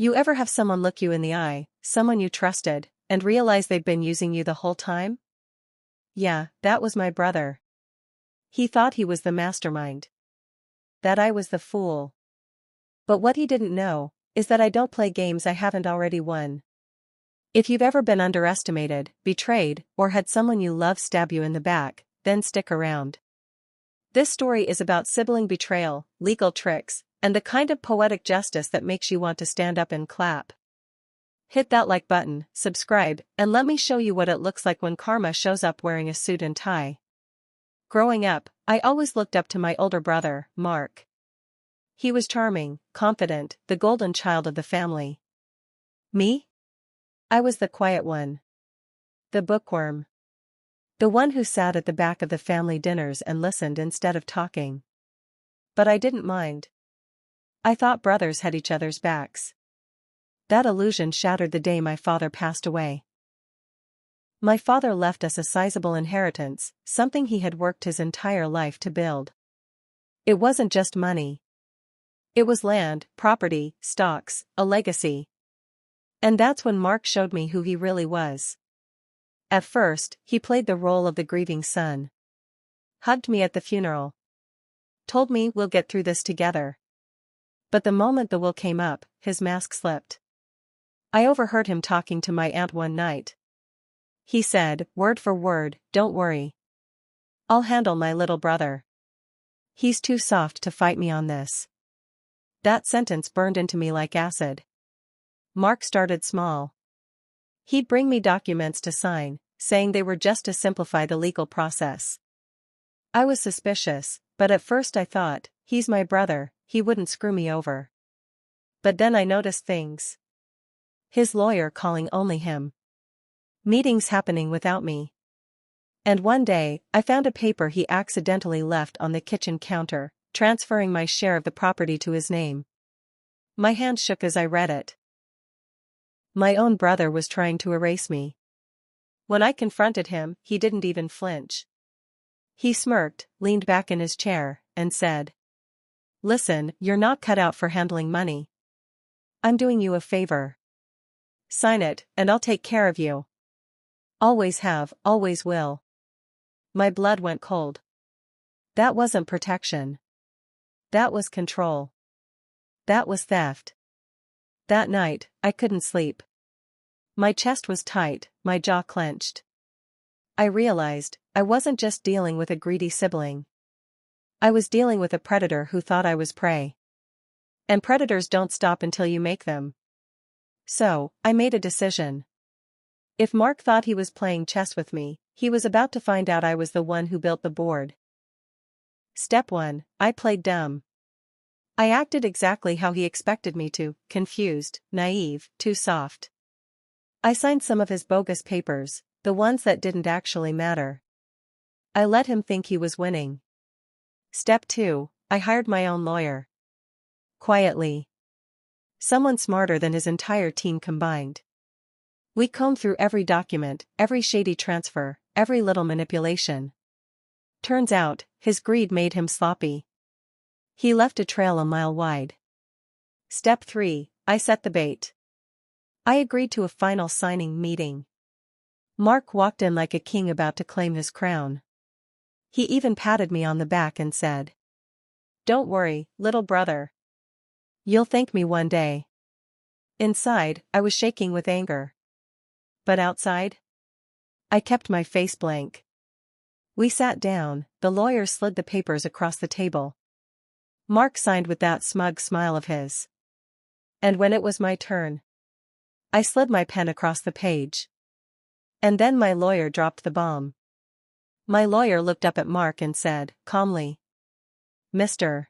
You ever have someone look you in the eye, someone you trusted, and realize they've been using you the whole time? Yeah, that was my brother. He thought he was the mastermind. That I was the fool. But what he didn't know is that I don't play games I haven't already won. If you've ever been underestimated, betrayed, or had someone you love stab you in the back, then stick around. This story is about sibling betrayal, legal tricks, and the kind of poetic justice that makes you want to stand up and clap. Hit that like button, subscribe, and let me show you what it looks like when karma shows up wearing a suit and tie. Growing up, I always looked up to my older brother, Mark. He was charming, confident, the golden child of the family. Me? I was the quiet one. The bookworm. The one who sat at the back of the family dinners and listened instead of talking. But I didn't mind. I thought brothers had each other's backs. That illusion shattered the day my father passed away. My father left us a sizable inheritance, something he had worked his entire life to build. It wasn't just money. It was land, property, stocks, a legacy. And that's when Mark showed me who he really was. At first, he played the role of the grieving son. Hugged me at the funeral. Told me we'll get through this together. But the moment the will came up, his mask slipped. I overheard him talking to my aunt one night. He said, word for word, "Don't worry. I'll handle my little brother. He's too soft to fight me on this." That sentence burned into me like acid. Mark started small. He'd bring me documents to sign, saying they were just to simplify the legal process. I was suspicious, but at first I thought, he's my brother, he wouldn't screw me over. But then I noticed things. His lawyer calling only him. Meetings happening without me. And one day, I found a paper he accidentally left on the kitchen counter, transferring my share of the property to his name. My hand shook as I read it. My own brother was trying to erase me. When I confronted him, he didn't even flinch. He smirked, leaned back in his chair, and said, "Listen, you're not cut out for handling money. I'm doing you a favor. Sign it, and I'll take care of you. Always have, always will." My blood went cold. That wasn't protection. That was control. That was theft. That night, I couldn't sleep. My chest was tight, my jaw clenched. I realized, I wasn't just dealing with a greedy sibling. I was dealing with a predator who thought I was prey. And predators don't stop until you make them. So, I made a decision. If Mark thought he was playing chess with me, he was about to find out I was the one who built the board. Step 1, I played dumb. I acted exactly how he expected me to, confused, naive, too soft. I signed some of his bogus papers, the ones that didn't actually matter. I let him think he was winning. Step 2, I hired my own lawyer. Quietly. Someone smarter than his entire team combined. We combed through every document, every shady transfer, every little manipulation. Turns out, his greed made him sloppy. He left a trail a mile wide. Step 3, I set the bait. I agreed to a final signing meeting. Mark walked in like a king about to claim his crown. He even patted me on the back and said, "Don't worry, little brother. You'll thank me one day." Inside, I was shaking with anger. But outside? I kept my face blank. We sat down, the lawyer slid the papers across the table. Mark signed with that smug smile of his. And when it was my turn, I slid my pen across the page. And then my lawyer dropped the bomb. My lawyer looked up at Mark and said, calmly, "Mr.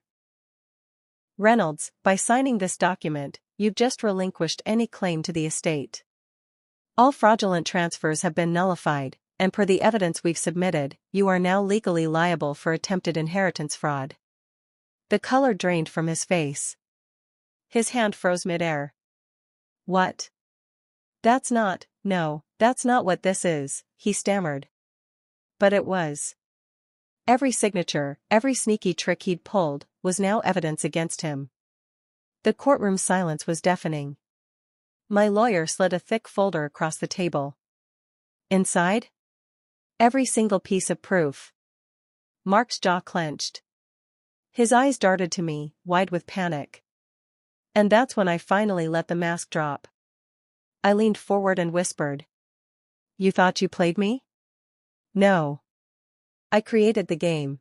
Reynolds, by signing this document, you've just relinquished any claim to the estate. All fraudulent transfers have been nullified, and per the evidence we've submitted, you are now legally liable for attempted inheritance fraud." The color drained from his face. His hand froze midair. "What? That's not what this is," he stammered. But it was. Every signature, every sneaky trick he'd pulled, was now evidence against him. The courtroom silence was deafening. My lawyer slid a thick folder across the table. Inside? Every single piece of proof. Mark's jaw clenched. His eyes darted to me, wide with panic. And that's when I finally let the mask drop. I leaned forward and whispered. You thought you played me? No. I created the game.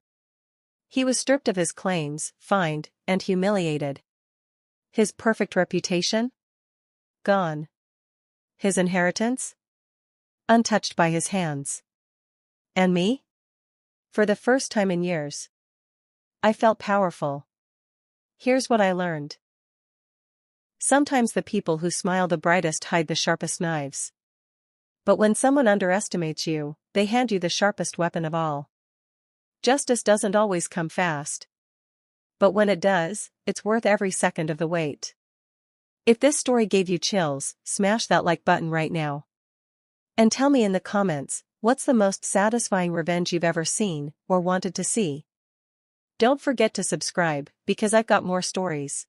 He was stripped of his claims, fined, and humiliated. His perfect reputation? Gone. His inheritance? Untouched by his hands. And me? For the first time in years, I felt powerful. Here's what I learned. Sometimes the people who smile the brightest hide the sharpest knives. But when someone underestimates you, they hand you the sharpest weapon of all. Justice doesn't always come fast. But when it does, it's worth every second of the wait. If this story gave you chills, smash that like button right now. And tell me in the comments, what's the most satisfying revenge you've ever seen, or wanted to see? Don't forget to subscribe, because I've got more stories.